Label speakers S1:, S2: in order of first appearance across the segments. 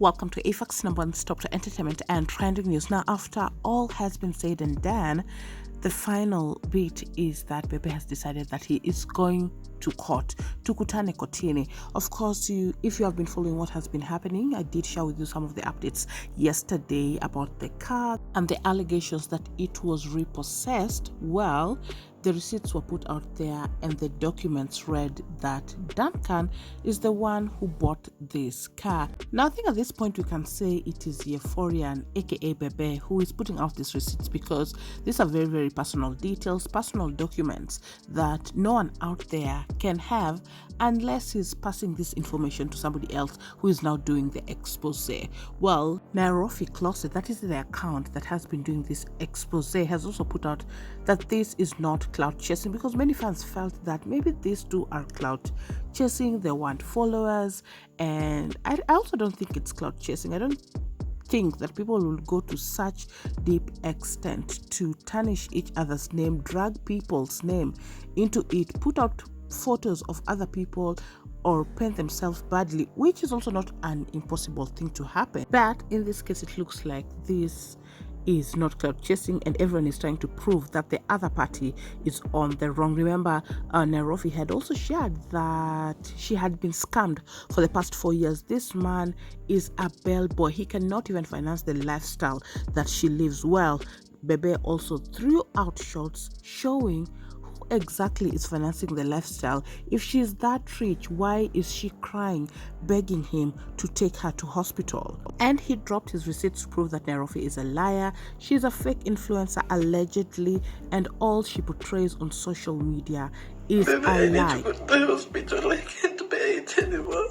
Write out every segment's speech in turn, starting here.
S1: Welcome to AFAX number one stop to entertainment and trending news. Now, after all has been said and done, the final bit is that Bebe has decided that he is going to court, to Kortini. Of course, if you have been following what has been happening, I did share with you some of the updates yesterday about the car and the allegations that it was repossessed. Well, the receipts were put out there and the documents read that Duncan is the one who bought this car. Now, I think at this point we can say it is Yeforian, aka Bebe, who is putting out these receipts because these are very, very personal details, personal documents that no one out there can have unless he's passing this information to somebody else who is now doing the expose. Well, Nairofey Closet, that is the account that has been doing this expose, has also put out that this is not clout chasing, because many fans felt that maybe these two are clout chasing, they want followers, and I also don't think it's clout chasing. I don't think that people will go to such deep extent to tarnish each other's name, drag people's name into it, put out photos of other people, or paint themselves badly, which is also not an impossible thing to happen. But in this case, it looks like this is not clout chasing and everyone is trying to prove that the other party is on the wrong. Remember, Nairofey had also shared that she had been scammed for the past 4 years. This man is a bellboy. He cannot even finance the lifestyle that she lives. Well, Bebe also threw out shots showing exactly is financing the lifestyle. If she's that rich, why is she crying, begging him to take her to hospital? And he dropped his receipts to prove that Nairofey is a liar. She's a fake influencer allegedly, and all she portrays on social media is
S2: Bebe,
S1: a lie.
S2: I need to go to the hospital. I can't bear it anymore.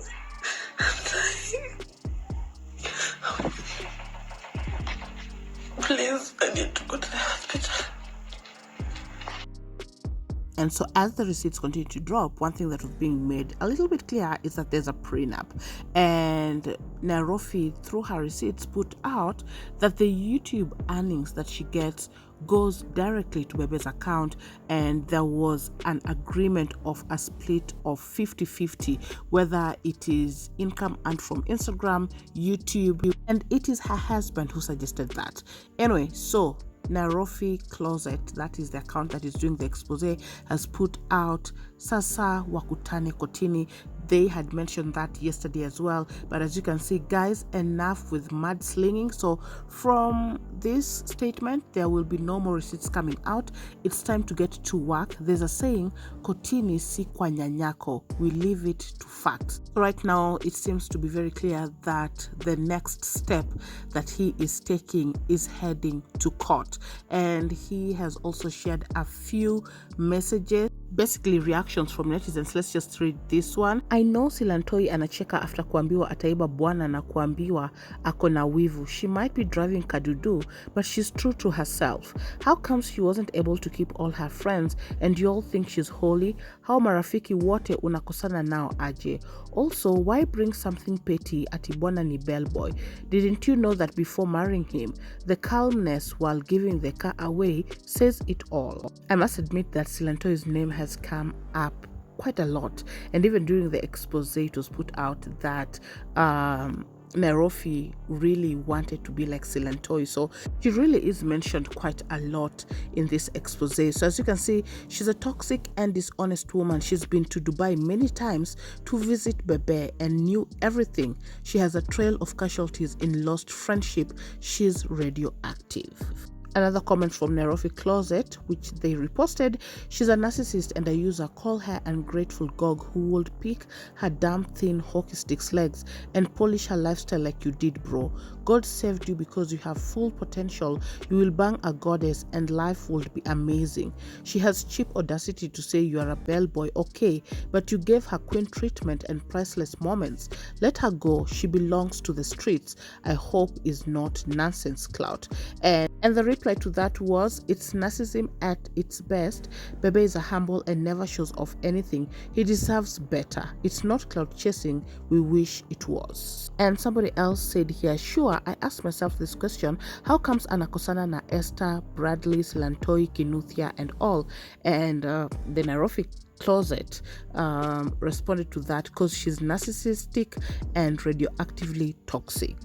S2: I'm dying. Please, I need to go to the hospital.
S1: And so as the receipts continue to drop, one thing that was being made a little bit clear is that there's a prenup. And Nairofey, through her receipts, put out that the YouTube earnings that she gets goes directly to Bebe's account, and there was an agreement of a split of 50-50, whether it is income earned from Instagram, YouTube, and it is her husband who suggested that. Anyway, so Nairofey Closet, that is the account that is doing the expose, has put out Sasa Wakutane Kortini. They had mentioned that yesterday as well, but as you can see, guys, enough with mudslinging. So from this statement, there will be no more receipts coming out. It's time to get to work. There's a saying, Kortini si kwa Nyanyako. We leave it to facts. Right now, it seems to be very clear that the next step that he is taking is heading to court. And he has also shared a few messages, basically reactions from netizens. Let's just read this one. I know Silantoi anacheka after kuambiwa ataiba bwana na kuambiwa ako na wivu. She might be driving kadudu, but she's true to herself. How comes she wasn't able to keep all her friends and you all think she's holy? How marafiki wote unakosana nao aje? Also, why bring something petty ati bwana ni bellboy? Didn't you know that before marrying him? The calmness while giving the car away says it all. I must admit that Silantoi's name has come up quite a lot, and even during the expose it was put out that Nairofey really wanted to be like Silantoi, so she really is mentioned quite a lot in this expose. So as you can see, she's a toxic and dishonest woman. She's been to Dubai many times to visit Bebe and knew everything. She has a trail of casualties in lost friendship. She's radioactive. Another comment from Nairofey Closet, which they reposted, she's a narcissist and a user. Call her ungrateful gog who would pick her damn thin hockey sticks legs and polish her lifestyle like you did, bro. God saved you because you have full potential. You will bang a goddess and life will be amazing. She has cheap audacity to say you are a bellboy, okay, but you gave her queen treatment and priceless moments. Let her go. She belongs to the streets. I hope is not nonsense clout. And the reply to that was, it's narcissism at its best. Bebe is a humble and never shows off anything. He deserves better. It's not clout chasing. We wish it was. And somebody else said here, sure, I asked myself this question. How comes anakosana na Esther, Bradley, Silantoi, Kinuthia, and all? And the Nairofey closet responded to that because she's narcissistic and radioactively toxic.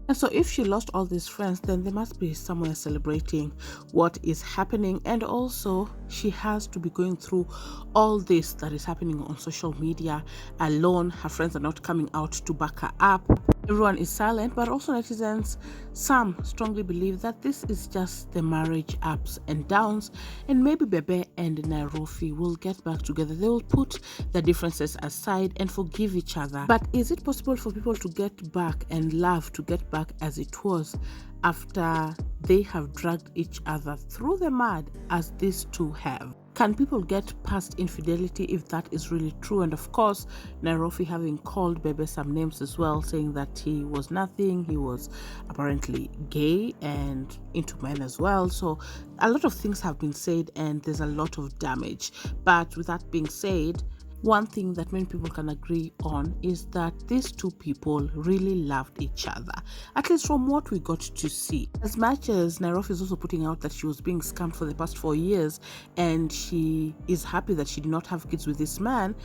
S1: And so if she lost all these friends, then there must be somewhere celebrating what is happening. And also she has to be going through all this that is happening on social media alone. Her friends are not coming out to back her up. Everyone is silent, but also netizens, some strongly believe that this is just the marriage ups and downs, and maybe Bebe and Nairofey will get back together. They will put the differences aside and forgive each other. But is it possible for people to get back and love to get back as it was after they have dragged each other through the mud as these two have? Can people get past infidelity if that is really true? And of course, Nairofey having called Bebe some names as well, saying that he was nothing, he was apparently gay and into men as well. So a lot of things have been said and there's a lot of damage. But with that being said, one thing that many people can agree on is that these two people really loved each other, at least from what we got to see. As much as Nairofey is also putting out that she was being scammed for the past 4 years and she is happy that she did not have kids with this man,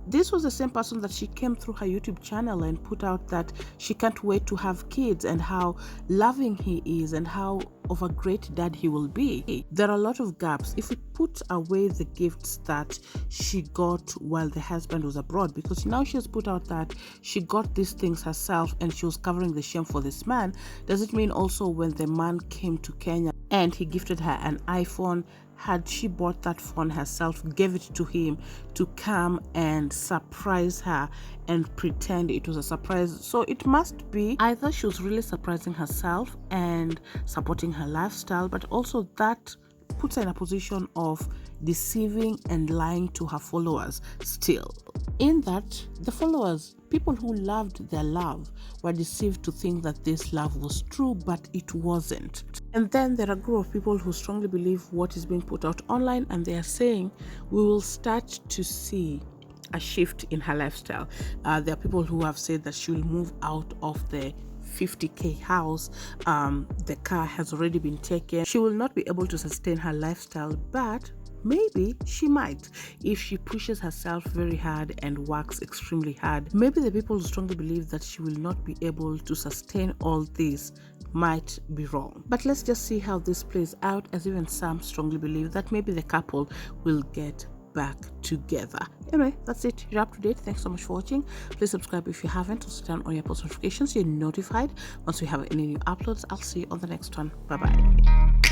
S1: this was the same person that she came through her YouTube channel and put out that she can't wait to have kids and how loving he is and how of a great dad he will be. There are a lot of gaps if we put away the gifts that she got while the husband was abroad, because now she has put out that she got these things herself and she was covering the shame for this man. Does it mean also when the man came to Kenya and he gifted her an iPhone, had she bought that phone herself, gave it to him to come and surprise her and pretend it was a surprise? So it must be either she was really surprising herself and supporting her lifestyle, but also that puts her in a position of deceiving and lying to her followers still. In that, the followers, people who loved their love, were deceived to think that this love was true, but it wasn't. And then there are a group of people who strongly believe what is being put out online, and they are saying we will start to see a shift in her lifestyle. There are people who have said that she will move out of the 50k house. The car has already been taken. She will not be able to sustain her lifestyle, but maybe she might if she pushes herself very hard and works extremely hard. Maybe the people who strongly believe that she will not be able to sustain all this might be wrong. But let's just see how this plays out, as even some strongly believe that maybe the couple will get back together. Anyway, that's it. You're up to date. Thanks so much for watching. Please subscribe if you haven't. Also turn on your post notifications so you're notified once we have any new uploads. I'll see you on the next one. Bye bye.